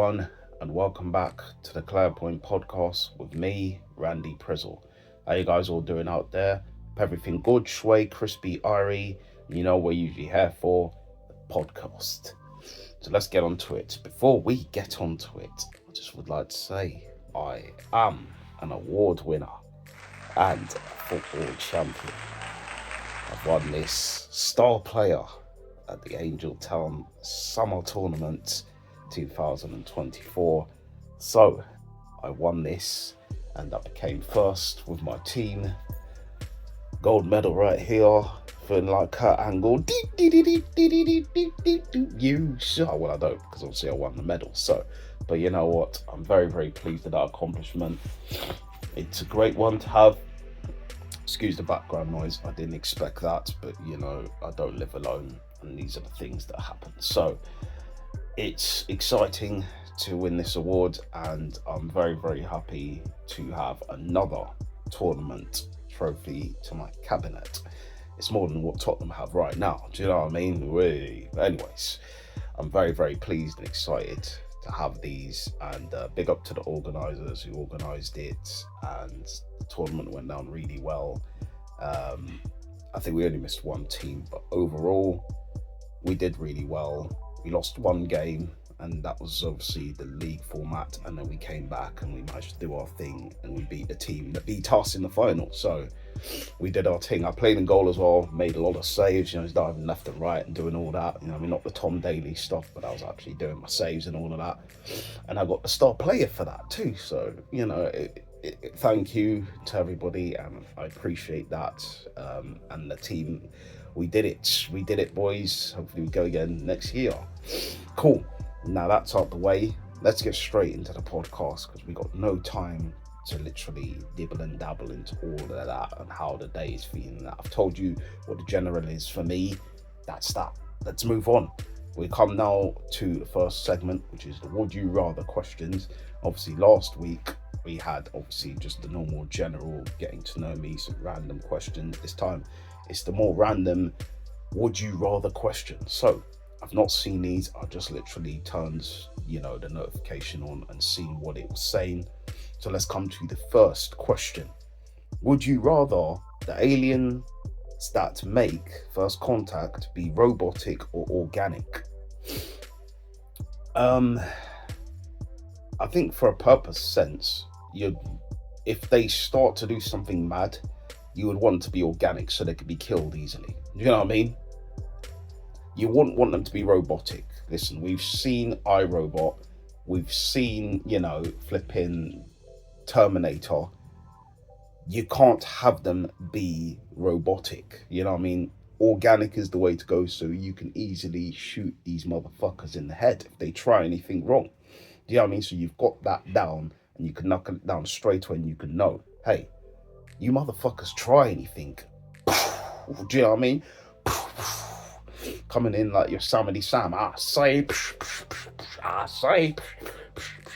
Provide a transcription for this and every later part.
everyone, and welcome back to the Clairpoint podcast with me, Randy Prizzle. How you guys all doing out there? Hope everything good, sway, crispy, irie. You know we're usually here for the podcast. So let's get on to it. Before we get on to it, I just would like to say I am an award winner and a football champion. I've won this star player at the Angel Town Summer Tournament 2024. So I won this and I became first with my team. Gold medal right here, feeling like Kurt Angle. You sure? Well, I don't, because obviously I won the medal. So, but you know what? I'm very, very pleased with that accomplishment. It's a great one to have. Excuse the background noise. I didn't expect that, but you know, I don't live alone, and these are the things that happen. So it's exciting to win this award, and I'm very, very happy to have another tournament trophy to my cabinet. It's more than what Tottenham have right now. Do you know what I mean? But anyways, I'm very, very pleased and excited to have these, and big up to the organisers who organised it, and the tournament went down really well. I think we only missed one team, but overall we did really well. We lost one game, and that was obviously the league format, and then we came back and we managed to do our thing, and we beat the team that beat us in the final. So we did our thing. I played in goal as well, made a lot of saves, you know, diving left and right and doing all that, you know, I mean, not the Tom Daly stuff, but I was actually doing my saves and all of that, and I got the star player for that too. So, you know, thank you to everybody, and I appreciate that, and the team. We did it, boys. Hopefully we go again next year. Cool. Now that's out the way, let's get straight into the podcast, because we got no time to literally dibble and dabble into all of that and how the day is feeling. That I've told you what the general is for me. That's that. Let's move on. We come now to the first segment, which is the would you rather questions. Obviously last week we had obviously just the normal general getting to know me, some random questions. This time it's the more random would you rather questions. So I've not seen these. I just literally turned, you know, the notification on and seen what it was saying. So let's come to the first question. Would you rather the aliens that make first contact be robotic or organic? I think for a purpose sense, if they start to do something mad, you would want to be organic so they could be killed easily. You know what I mean? You wouldn't want them to be robotic. Listen, we've seen iRobot, we've seen, you know, flipping Terminator. You can't have them be robotic. You know what I mean? Organic is the way to go, so you can easily shoot these motherfuckers in the head if they try anything wrong. Do you know what I mean? So you've got that down, and you can knock it down straight when you can know, hey, you motherfuckers try anything. Do you know what I mean? Coming in like Yosemite Sam. I say,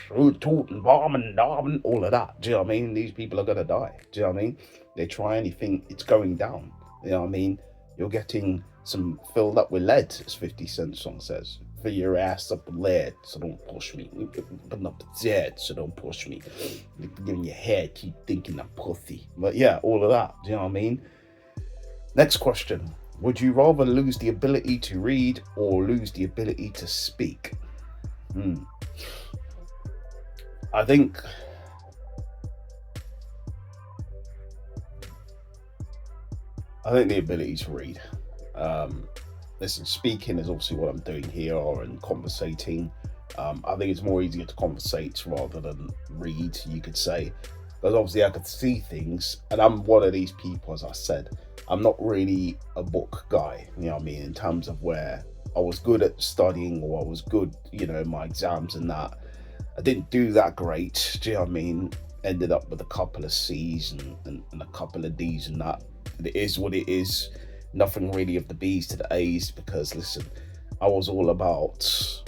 tootin' bomb and all of that. Do you know what I mean? These people are gonna die. Do you know what I mean? They try anything, it's going down. You know what I mean? You're getting some filled up with lead, as 50 Cent song says. Fill your ass up with lead, so don't push me. Putting up the dead, so don't push me. Giving your head, keep thinking I'm pussy. But yeah, all of that. Do you know what I mean? Next question. Would you rather lose the ability to read or lose the ability to speak? I think the ability to read. Listen, speaking is obviously what I'm doing here, and conversating. I think it's more easier to conversate rather than read, you could say. Because obviously I could see things, and I'm one of these people, as I said, I'm not really a book guy, you know what I mean, in terms of where I was good at studying, or I was good, you know, in my exams and that. I didn't do that great, do you know what I mean? Ended up with a couple of C's and a couple of D's and that. It is what it is. Nothing really of the B's to the A's, because listen, I was all about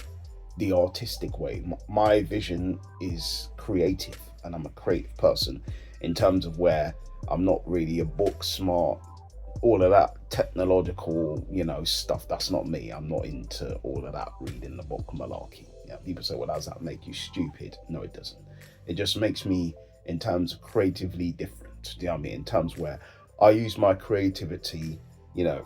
the artistic way. My vision is creative, and I'm a creative person in terms of where I'm not really a book smart, all of that technological, you know, stuff. That's not me. I'm not into all of that reading the book malarkey. Yeah, people say, well, does that make you stupid? No, it doesn't. It just makes me, in terms of creatively different. Do you know what I mean? In terms where I use my creativity,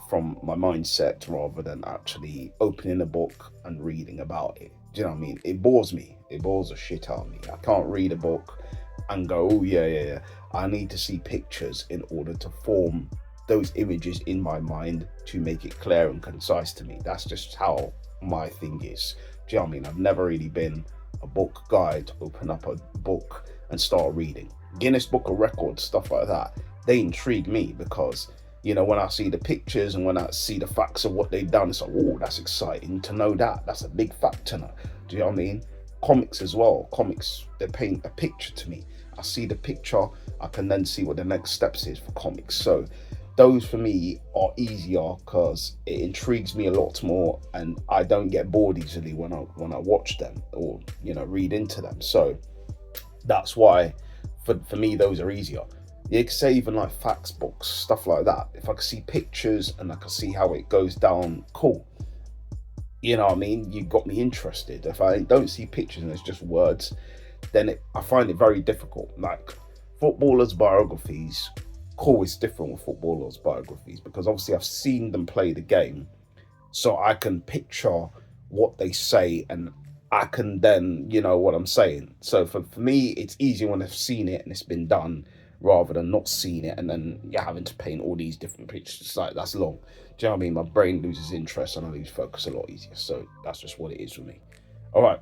from my mindset rather than actually opening a book and reading about it. Do you know what I mean? It bores me. It bores the shit out of me. I can't read a book and go, oh, yeah, yeah, yeah. I need to see pictures in order to form those images in my mind to make it clear and concise to me. That's just how my thing is. Do you know what I mean? I've never really been a book guy to open up a book and start reading. Guinness Book of Records, stuff like that, they intrigue me because, when I see the pictures and when I see the facts of what they've done, it's like, oh, that's exciting to know that. That's a big fact to know. Do you know what I mean? Comics as well. Comics, they paint a picture to me. I see the picture, I can then see what the next steps is for comics. So those for me are easier because it intrigues me a lot more, and I don't get bored easily when I watch them or read into them. So that's why for me those are easier. You could say even like facts books, stuff like that. If I can see pictures and I can see how it goes down, cool. You know what I mean? You got me interested. If I don't see pictures and it's just words, then I find it very difficult. Like footballers' biographies, cool, it's different with footballers' biographies because obviously I've seen them play the game, so I can picture what they say and I can then, what I'm saying. So for me, it's easier when I've seen it and it's been done rather than not seeing it and then you're having to paint all these different pictures. It's like, that's long. Do you know what I mean? My brain loses interest and I lose focus a lot easier. So that's just what it is for me. All right.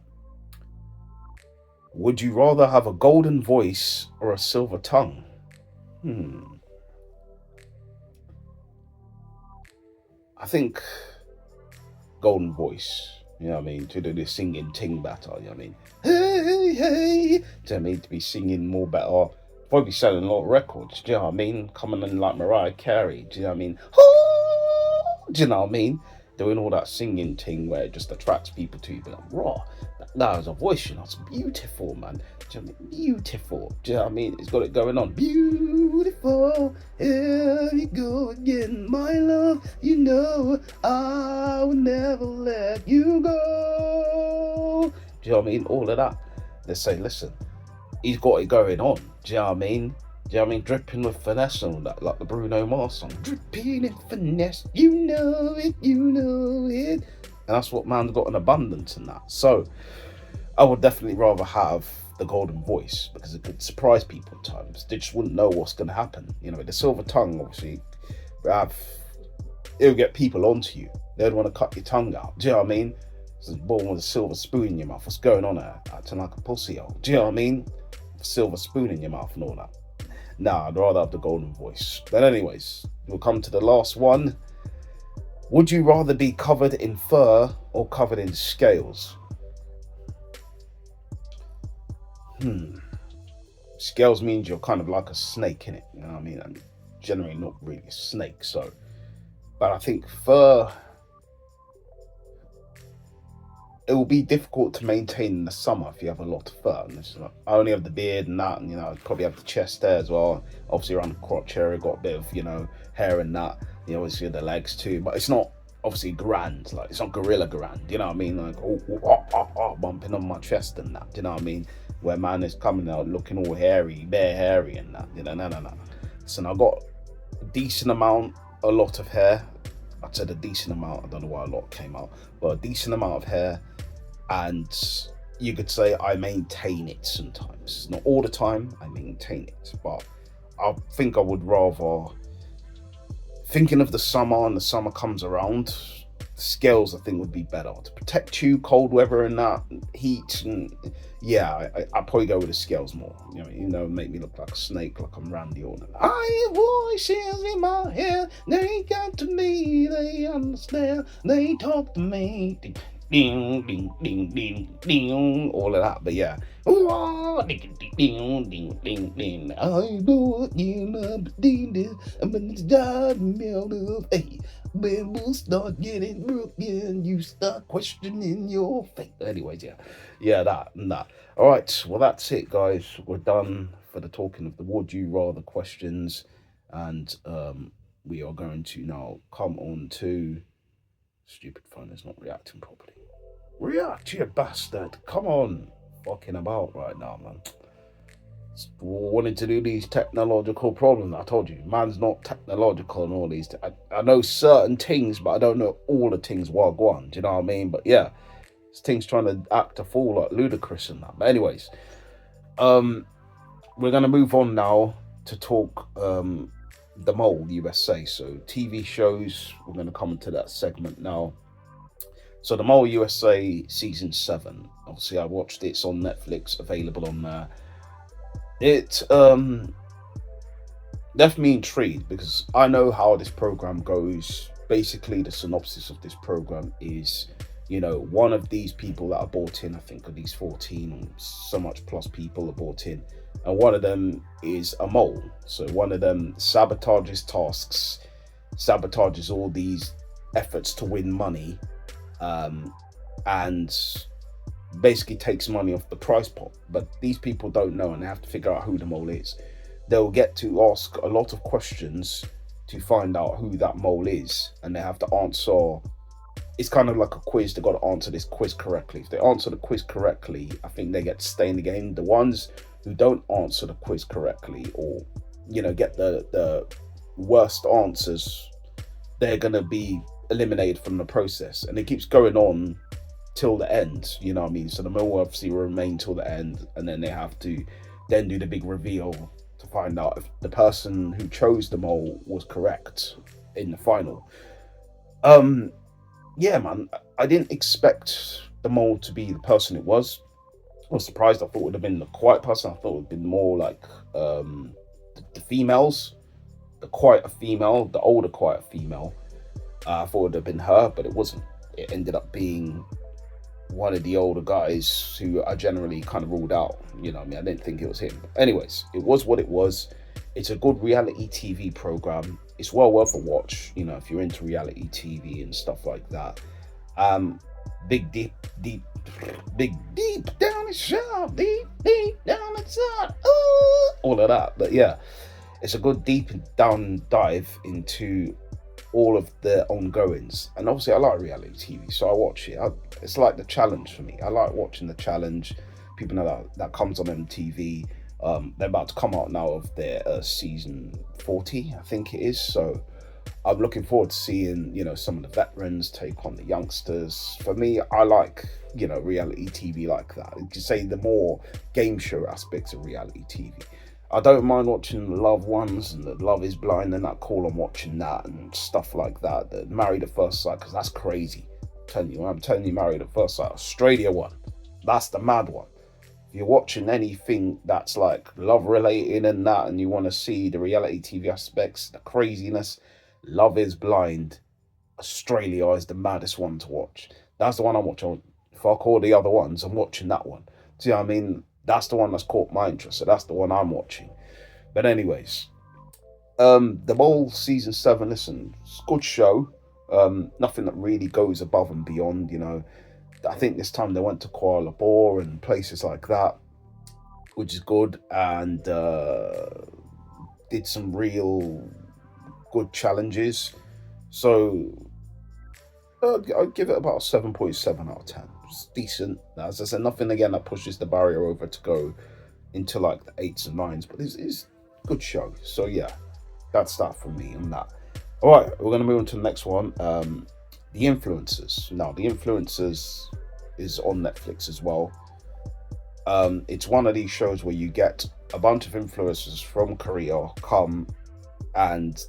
Would you rather have a golden voice or a silver tongue? I think golden voice. You know what I mean? To do the singing ting better. You know what I mean? Hey, hey. Do you know what I mean? To be singing more better. Probably selling a lot of records. Do you know what I mean? Coming in like Mariah Carey. Do you know what I mean? Do you know what I mean? Doing all that singing thing where it just attracts people to you. Be like, raw. That was a voice, It's beautiful, man. Do you know what I mean? Beautiful. Do you know what I mean? It's got it going on. Beautiful. Here you go again, my love. I will never let you go. Do you know what I mean? All of that. They say, listen, he's got it going on. Do you know what I mean? Do you know what I mean? Dripping with finesse and all that, like the Bruno Mars song. Dripping in finesse, you know it. And that's what man's got in abundance in that. So I would definitely rather have the golden voice because it could surprise people at times. They just wouldn't know what's going to happen. The silver tongue, obviously, it'll get people onto you. They'd want to cut your tongue out. Do you know what I mean? It's born with a silver spoon in your mouth. What's going on there? Acting like a pussy. Do you know what I mean? Silver spoon in your mouth and all that. Nah, I'd rather have the golden voice. But anyways, we'll come to the last one. Would you rather be covered in fur or covered in scales? Scales means you're kind of like a snake, innit? You know what I mean? I'm generally not really a snake, so. But I think fur, it will be difficult to maintain in the summer if you have a lot of fur. And like, I only have the beard and that, and I'd probably have the chest there as well. Obviously around the crotch area, got a bit of hair and that. Obviously the legs too, but it's not obviously grand. Like it's not gorilla grand. You know what I mean? Like bumping on my chest and that. Do you know what I mean? Where man is coming out looking all hairy, bare hairy and that. No. So I got a lot of hair. I'd said a decent amount. I don't know why a lot came out, but a decent amount of hair. And you could say I maintain it sometimes. Not all the time, I maintain it. But I think I would rather, thinking of the summer and the summer comes around, the scales I think would be better. To protect you, cold weather and that, heat, and I'd probably go with the scales more. Make me look like a snake, like I'm Randy Orton. I hear voices in my head, they got to me, they understand, they talk to me. Ding, ding, ding, ding, ding, all of that. But yeah, ding, ding, ding, ding, ding. I know you love this, I'm gonna start melting. Hey, when we'll start getting broken, you start questioning your faith. Anyways, that and that. All right, well that's it, guys. We're done for the talking of the would you rather questions, and we are going to now come on to. Stupid phone is not reacting properly. React, you bastard. Come on. Fucking about right now, man. Wanting to do these technological problems. I told you, man's not technological and all these. I know certain things, but I don't know all the things. What one, do you know what I mean? But yeah, this thing's trying to act a fool like ludicrous and that. But anyways, we're gonna move on now to talk the Mole USA. So TV shows. We're gonna come into that segment now. So the Mole USA season 7. Obviously, I watched it. It's on Netflix, available on there. It left me intrigued because I know how this program goes. Basically, the synopsis of this program is, one of these people that are brought in, I think of these 14, so much plus people are brought in, and one of them is a mole. So one of them sabotages tasks, sabotages all these efforts to win money, and basically takes money off the prize pot. But these people don't know, and they have to figure out who the mole is. They'll get to ask a lot of questions to find out who that mole is, and they have to answer. It's kind of like a quiz. They've got to answer this quiz correctly. If they answer the quiz correctly, I think they get to stay in the game. The ones who don't answer the quiz correctly, or get the worst answers, they're gonna be eliminated from the process. And it keeps going on till the end, you know what I mean? So the mole obviously will remain till the end, and then they have to then do the big reveal to find out if the person who chose the mole was correct in the final. Yeah, man, I didn't expect the mole to be the person it was. I was surprised. I thought it would have been the quiet person. I thought it would have been more like the females, the quieter female, the older quiet female. I thought it would have been her, but it wasn't. It ended up being one of the older guys who I generally kind of ruled out. You know what I mean? I didn't think it was him. But anyways, it was what it was. It's a good reality TV program. It's well worth a watch, if you're into reality TV and stuff like that. Big deep down the shop, deep down the top, all of that. But yeah, it's a good deep down dive into all of the ongoings. And obviously I like reality TV, so I watch it. It's like the challenge for me. I like watching the challenge. People know that comes on MTV. They're about to come out now of their season 40, I think it is. So I'm looking forward to seeing, some of the veterans take on the youngsters. For me, I like, reality TV like that. You could say the more game show aspects of reality TV. I don't mind watching the Loved Ones and the Love is Blind and that. Cool, I'm watching that and stuff like that. The Married at First Sight, because that's crazy. I'm telling you, Married at First Sight, Australia one. That's the mad one. If you're watching anything that's like love related and that, and you want to see the reality TV aspects, the craziness, Love is Blind, Australia is the maddest one to watch. That's the one I'm watching. Fuck all the other ones, I'm watching that one. See what I mean? That's the one that's caught my interest, so that's the one I'm watching. But anyways, The Mole season 7, listen, it's a good show. Nothing that really goes above and beyond, I think this time they went to Kuala Lumpur and places like that, which is good, and did some real good challenges. So I'd give it about a 7.7 out of 10. It's decent. As I said, nothing again that pushes the barrier over to go into like the 8s and 9s, but it's a good show. So yeah, that's that from me on that. All right, we're going to move on to the next one. The Influencers. Now, The Influencers is on Netflix as well. It's one of these shows where you get a bunch of influencers from Korea come, and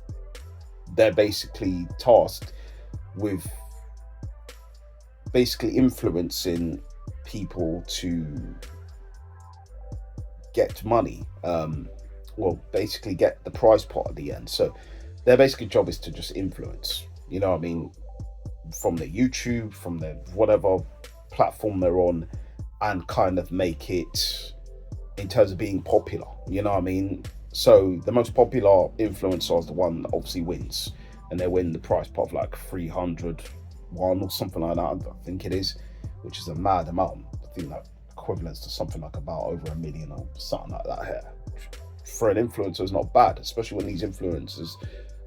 they're basically tasked with basically influencing people to get money. Basically get the prize pot at the end. So their basically job is to just influence, from their YouTube, from their whatever platform they're on, and kind of make it in terms of being popular, So the most popular influencer is the one that obviously wins, and they win the prize pot of like 301 or something like that, I think it is, which is a mad amount. I think that equivalents to something like about over $1 million or something like that here. For an influencer is not bad, especially when these influencers,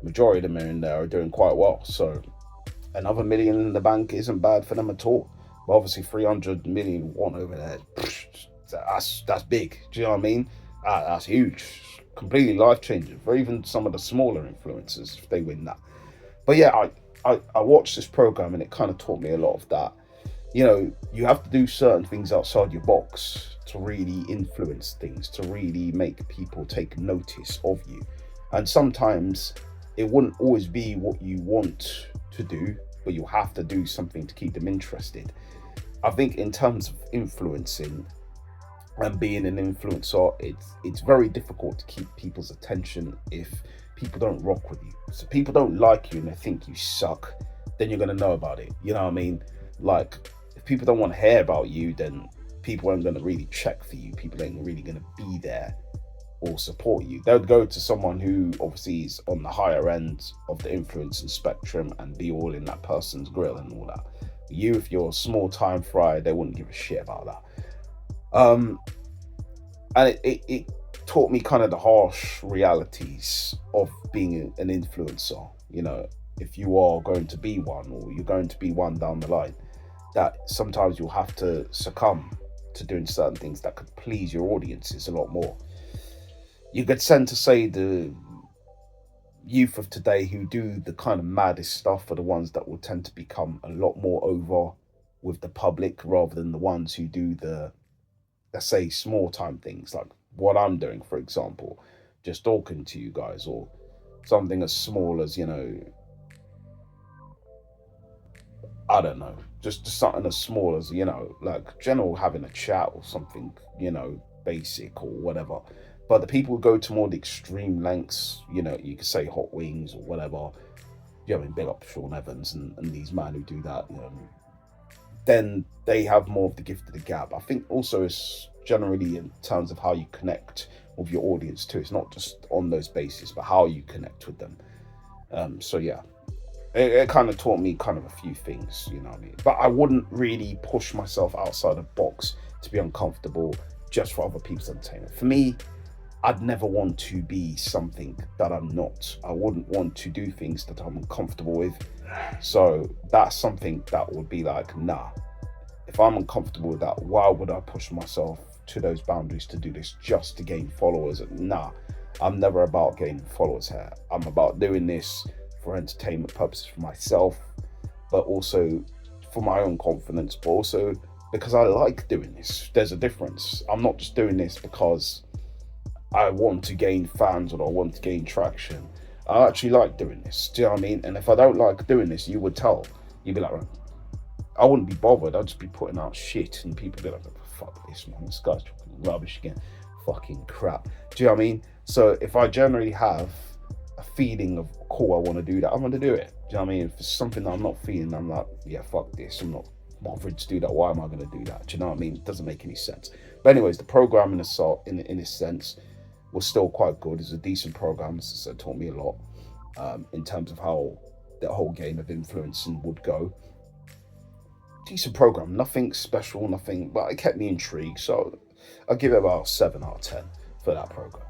majority of them are in there, are doing quite well. So another $1 million in the bank isn't bad for them at all. But obviously 300 million won over there, that's big. Do you know what I mean? That's huge, completely life changing for even some of the smaller influencers if they win that. But yeah, I watched this program and it kind of taught me a lot of that. You know, you have to do certain things outside your box to really influence things, to really make people take notice of you. And sometimes it wouldn't always be what you want to do, but you have to do something to keep them interested. I think in terms of influencing and being an influencer, it's very difficult to keep people's attention if people don't rock with you. So people don't like you and they think you suck, then you're gonna know about it. You know what I mean? Like if people don't want to hear about you, then people aren't gonna really check for you. People ain't really gonna be there or support you. They would go to someone who obviously is on the higher end of the influencing spectrum and be all in that person's grill and all that. You, if you're a small time fry, they wouldn't give a shit about that. And it taught me kind of the harsh realities of being an influencer. You know, if you are going to be one or you're going to be one down the line, that sometimes you'll have to succumb to doing certain things that could please your audiences a lot more. You could tend to say the youth of today who do the kind of maddest stuff are the ones that will tend to become a lot more over with the public rather than the ones who do the, let's say, small time things like what I'm doing, for example, just talking to you guys, or something as small as, you know, I don't know, just something as small as, you know, like general having a chat or something, you know, basic or whatever. But the people who go to more the extreme lengths, you know, you could say hot wings or whatever, you know, I mean, big up Sean Evans and these men who do that, then they have more of the gift of the gab. I think also it's generally in terms of how you connect with your audience too. It's not just on those bases, but how you connect with them. So yeah, it kind of taught me kind of a few things, you know what I mean? But I wouldn't really push myself outside the box to be uncomfortable just for other people's entertainment. For me, I'd never want to be something that I'm not. I wouldn't want to do things that I'm uncomfortable with. So that's something that would be like, nah. If I'm uncomfortable with that, why would I push myself to those boundaries to do this just to gain followers? Nah, I'm never about gaining followers here. I'm about doing this for entertainment purposes for myself, but also for my own confidence, but also because I like doing this. There's a difference. I'm not just doing this because I want to gain fans or I want to gain traction. I actually like doing this. Do you know what I mean? And if I don't like doing this, you would tell. You'd be like, right, I wouldn't be bothered. I'd just be putting out shit and people be like, fuck this, man. This guy's talking rubbish again. Fucking crap. Do you know what I mean? So if I generally have a feeling of, cool, I want to do that, I'm going to do it. Do you know what I mean? If it's something that I'm not feeling, I'm like, yeah, fuck this. I'm not bothered to do that. Why am I going to do that? Do you know what I mean? It doesn't make any sense. But anyways, the program in this sense was still quite good. It's a decent program. So it taught me a lot in terms of how the whole game of influencing would go. Decent program, nothing special, nothing, but it kept me intrigued. So I'll give it about 7 out of 10 for that program.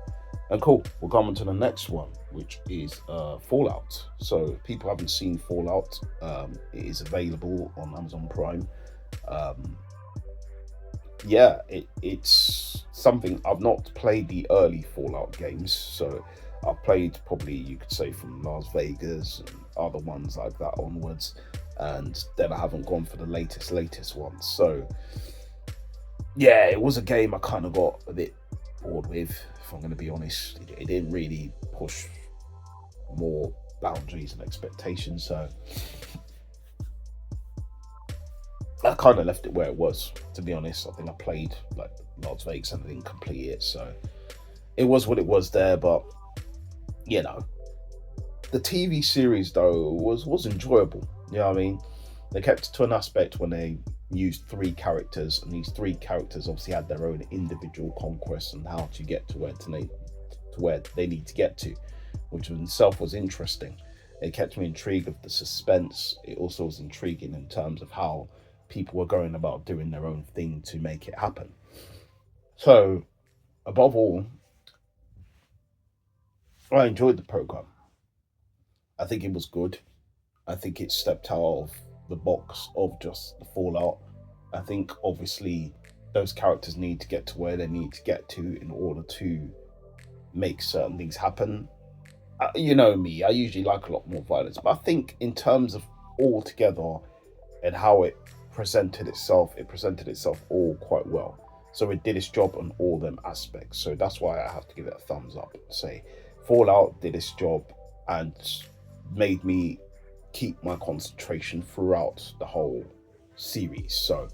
And cool, we'll come on to the next one, which is Fallout. So if people haven't seen Fallout, it is available on Amazon Prime. Yeah, it's something I've not played the early Fallout games, so I've played probably, you could say, from Las Vegas and other ones like that onwards, and then I haven't gone for the latest ones. So yeah, it was a game I kind of got a bit bored with, if I'm going to be honest. It didn't really push more boundaries and expectations, so I kind of left it where it was, to be honest. I think I played like Las Vegas and I didn't complete it, so it was what it was there. But you know, the TV series though was enjoyable. You know what I mean? They kept it to an aspect when they used 3 characters, and these 3 characters obviously had their own individual conquests and how to get to where they need to get to, which in itself was interesting. It kept me intrigued of the suspense. It also was intriguing in terms of how people were going about doing their own thing to make it happen. So, above all, I enjoyed the program. I think it was good. I think it stepped out of the box of just the Fallout. I think obviously those characters need to get to where they need to get to in order to make certain things happen. You know me, I usually like a lot more violence, but I think in terms of all together and how it presented itself all quite well. So it did its job on all them aspects. So that's why I have to give it a thumbs up. Say Fallout did its job and made me keep my concentration throughout the whole series. So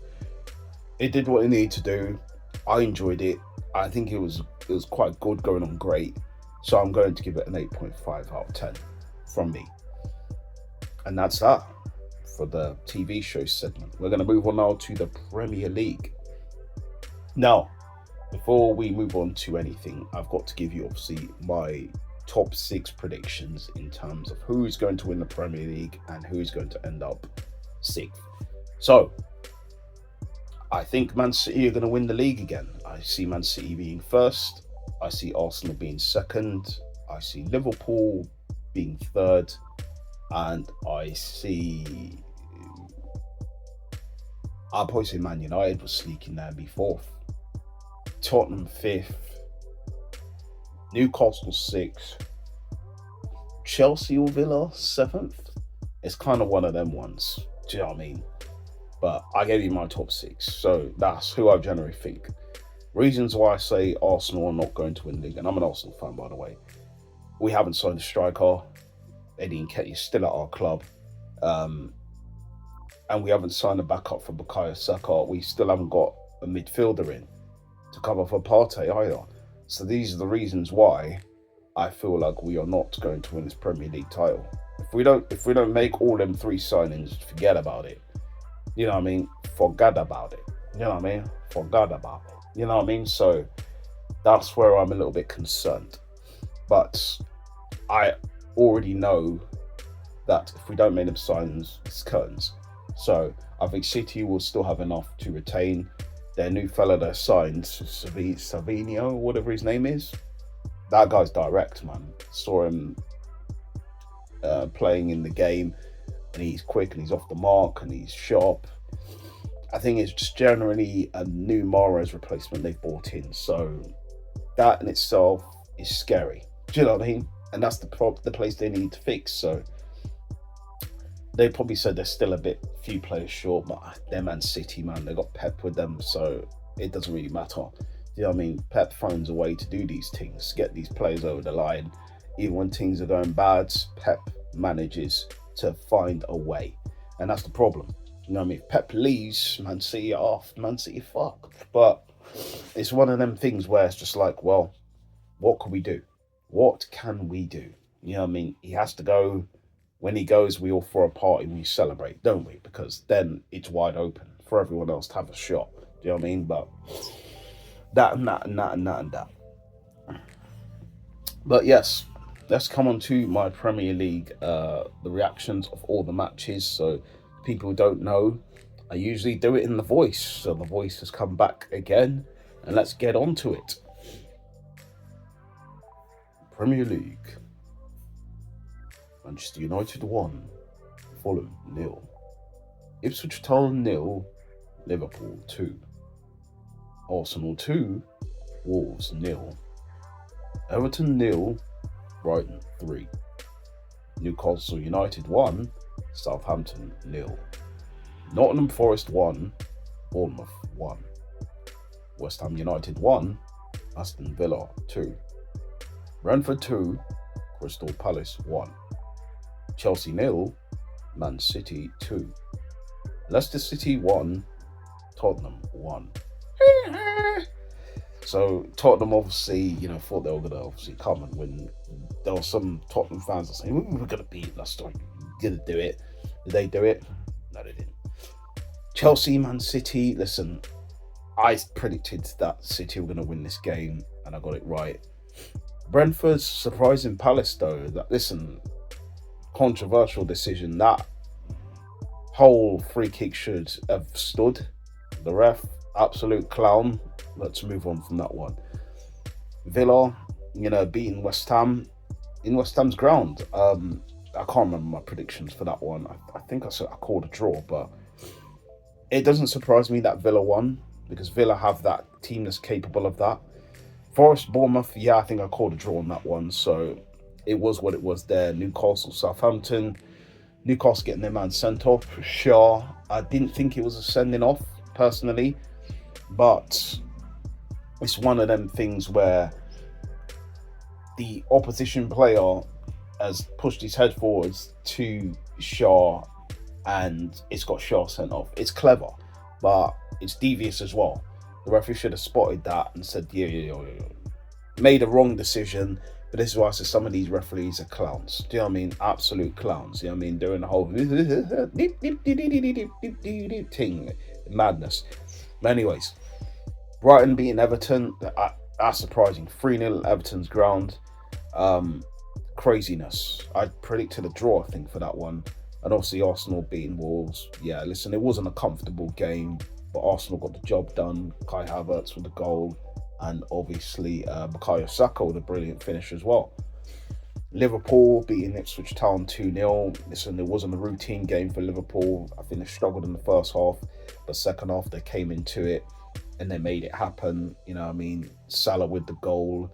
it did what it needed to do. I enjoyed it. I think it was quite good, going on great. So I'm going to give it an 8.5 out of 10 from me. And that's that for the TV show segment. We're going to move on now to the Premier League. Now, before we move on to anything, I've got to give you obviously my top 6 predictions in terms of who's going to win the Premier League and who's going to end up 6th. So, I think Man City are going to win the league again. I see Man City being first. I see Arsenal being second. I see Liverpool being third. And I see... I'll probably say Man United was sneaking there and be fourth. Tottenham fifth. Newcastle sixth. Chelsea or Villa seventh. It's kind of one of them ones. Do you know what I mean? But I gave you my top 6. So that's who I generally think. Reasons why I say Arsenal are not going to win the league, and I'm an Arsenal fan, by the way. We haven't signed a striker. Eddie Nketiah is still at our club. And we haven't signed a backup for Bukayo Saka. We still haven't got a midfielder in to cover for Partey either. So these are the reasons why I feel like we are not going to win this Premier League title. If we don't make all them 3 signings, forget about it. You know what I mean? Forget about it. You know what I mean? Forget about it. You know what I mean? So that's where I'm a little bit concerned. But I already know that if we don't make them signings, it's curtains. So I think City will still have enough to retain their new fella they signed, Savinio, whatever his name is. That guy's direct, man. Saw him playing in the game, and he's quick and he's off the mark and he's sharp. I think it's just generally a new Mahrez replacement they've brought in. So that in itself is scary. Do you know what I mean? And that's the place they need to fix. So they probably said they're still a few players short, but they're Man City, man. They got Pep with them, so it doesn't really matter. You know what I mean? Pep finds a way to do these things, get these players over the line. Even when things are going bad, Pep manages to find a way. And that's the problem. You know what I mean? If Pep leaves, Man City are off. Man City fucked. But it's one of them things where it's just like, well, what can we do? What can we do? You know what I mean? He has to go. When he goes, we all throw a party and we celebrate, don't we? Because then it's wide open for everyone else to have a shot. Do you know what I mean? But that and that and that and that and that. But yes, let's come on to my Premier League, the reactions of all the matches. So people who don't know, I usually do it in the voice. So the voice has come back again, and let's get on to it. Premier League. Manchester United 1, Fulham 0. Ipswich Town 0, Liverpool 2. Arsenal 2, Wolves 0. Everton 0, Brighton 3. Newcastle United 1, Southampton 0. Nottingham Forest 1, Bournemouth 1. West Ham United 1, Aston Villa 2. Brentford 2, Crystal Palace 1. Chelsea 0, Man City 2. Leicester City 1, Tottenham 1. So Tottenham obviously, thought they were going to obviously come and win. There were some Tottenham fans that saying, we're going to beat Leicester, we're going to do it. Did they do it? No, they didn't. Chelsea, Man City, listen, I predicted that City were going to win this game and I got it right. Brentford's surprising Palace though, controversial decision. That whole free kick should have stood. The ref, absolute clown. Let's move on from that one. Villa, beating West Ham in West Ham's ground. I can't remember my predictions for that one. I think I called a draw, but It doesn't surprise me that Villa won because Villa have that team that's capable of that. Forest, Bournemouth, yeah, I think I called a draw on that one. So it was what it was there. Newcastle, Southampton. Newcastle getting their man sent off. Sure, I didn't think it was a sending off personally, but it's one of them things where the opposition player has pushed his head forwards to Shaw and it's got Shaw sent off. It's clever, but it's devious as well. The referee should have spotted that and said, yeah. Made a wrong decision, but this is why I say some of these referees are clowns. Do you know what I mean? Absolute clowns. Do you know what I mean? Doing the whole thing. Madness. But anyways, Brighton beating Everton, that's surprising. 3-0 Everton's ground. Craziness. I predicted a draw, I think, for that one. And obviously Arsenal beating Wolves. Yeah, listen, it wasn't a comfortable game, but Arsenal got the job done. Kai Havertz with the goal. And obviously Bukayo Saka with a brilliant finish as well. Liverpool beating Ipswich Town 2-0. Listen, it wasn't a routine game for Liverpool. I think they struggled in the first half, but second half they came into it and they made it happen. You know what I mean? Salah with the goal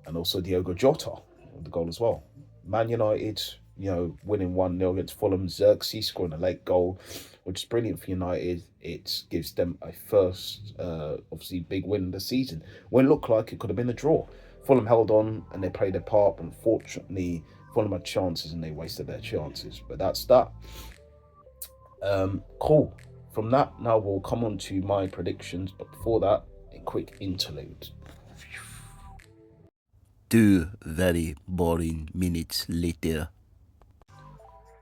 and also Diogo Jota with the goal as well. Man United, winning 1-0 against Fulham. Xerxes scoring a late goal, which is brilliant for United. It gives them a first, obviously, big win of the season. When it looked like it could have been a draw. Fulham held on and they played their part. Unfortunately, Fulham had chances and they wasted their chances. But that's that. Cool. From that, now we'll come on to my predictions. But before that, a quick interlude. 2 very boring minutes later.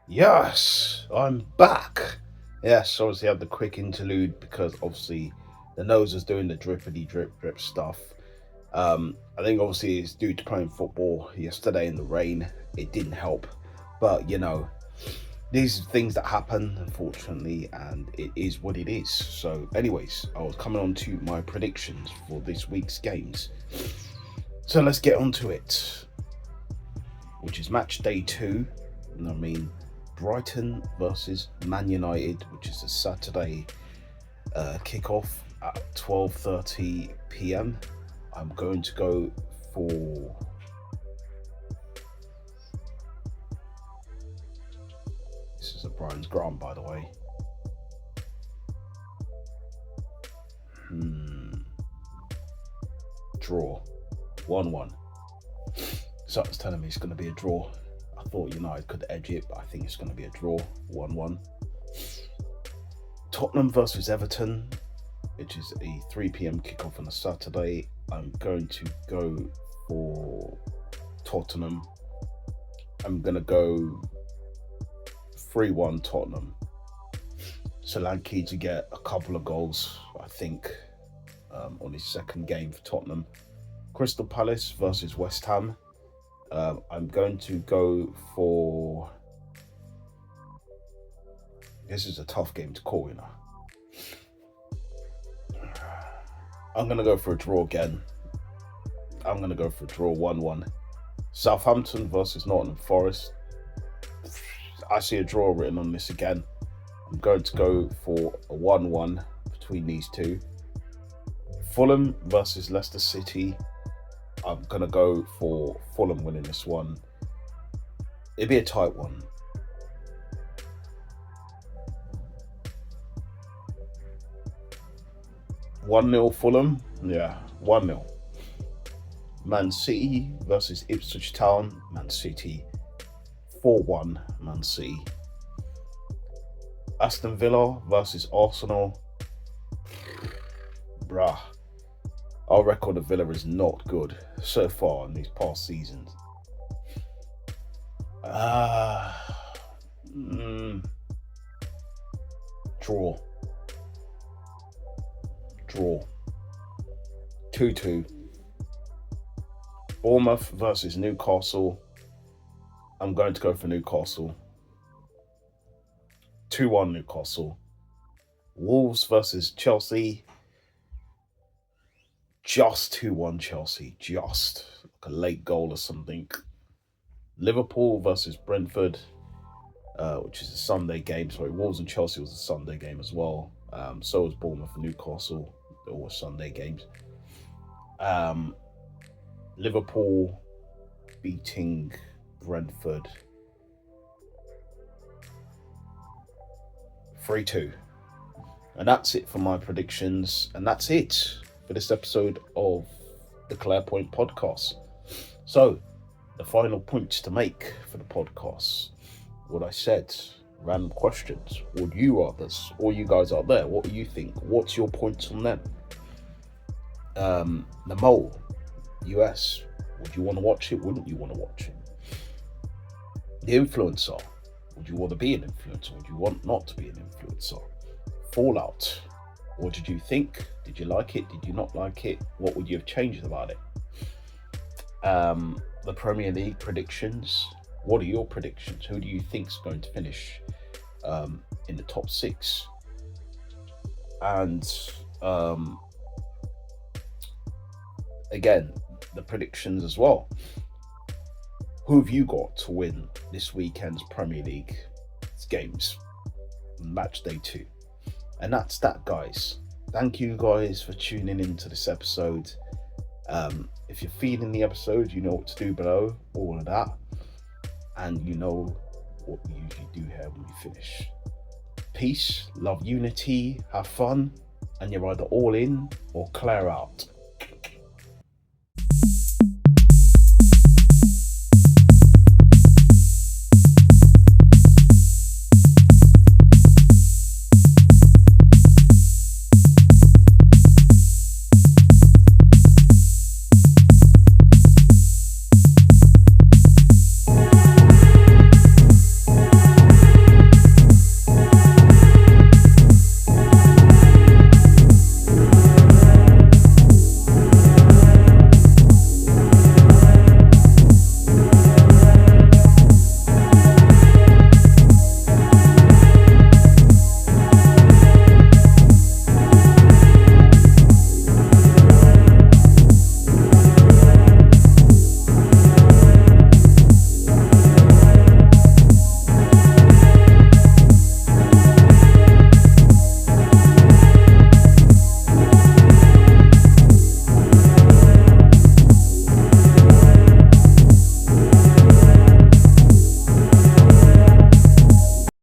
Yes, I'm back. Yes, obviously I had the quick interlude because obviously the nose is doing the drippity drip stuff. I think obviously it's due to playing football yesterday in the rain. It didn't help, but these are things that happen, unfortunately, and it is what it is. So, anyways, I was coming on to my predictions for this week's games. So let's get on to it, which is match day 2. I mean, Brighton versus Man United, which is a Saturday kickoff at 12:30 p.m. I'm going to go for this is a Brian's Grant, by the way. Draw 1-1. Something's telling me it's going to be a draw. I thought United could edge it, but I think it's going to be a draw, 1-1. Tottenham versus Everton, which is a 3 p.m. kickoff on a Saturday. I'm going to go for Tottenham. I'm going to go 3-1 Tottenham. Solanke to get a couple of goals, I think, on his second game for Tottenham. Crystal Palace versus West Ham. I'm going to go for... This is a tough game to call, I'm going to go for a draw again. I'm going to go for a draw 1-1. Southampton versus Nottingham Forest. I see a draw written on this again. I'm going to go for a 1-1 between these two. Fulham versus Leicester City. I'm going to go for Fulham winning this one. It'd be a tight one. (1-0) Fulham. Yeah, 1-0. Man City versus Ipswich Town. Man City. 4-1 Man City. Aston Villa versus Arsenal. Bruh. Our record of Villa is not good so far in these past seasons. Draw. 2-2. Bournemouth versus Newcastle. I'm going to go for Newcastle. 2-1 Newcastle. Wolves versus Chelsea. Just 2-1 Chelsea. Just like a late goal or something. Liverpool versus Brentford, which is a Sunday game. Sorry, Wolves and Chelsea was a Sunday game as well. So was Bournemouth and Newcastle. They were Sunday games. Liverpool beating Brentford 3-2. And that's it for my predictions. And that's it for this episode of the Clarepoint podcast. So, the final points to make for the podcast. What I said, random questions. Would you others, all you guys out there, what do you think? What's your points on them? The Mole, US, would you want to watch it? Wouldn't you want to watch it? The Influencer, would you want to be an influencer? Would you want not to be an influencer? Fallout, what did you think? Did you like it? Did you not like it? What would you have changed about it? The Premier League predictions, what are your predictions? Who do you think is going to finish in the top 6? And again, the predictions as well. Who have you got to win this weekend's Premier League games? Match day 2. And that's that, guys. Thank you guys for tuning into this episode. If you're feeling the episode, you know what to do below, all of that. And you know what we usually do here when we finish. Peace, love, unity, have fun, and you're either all in or clear out.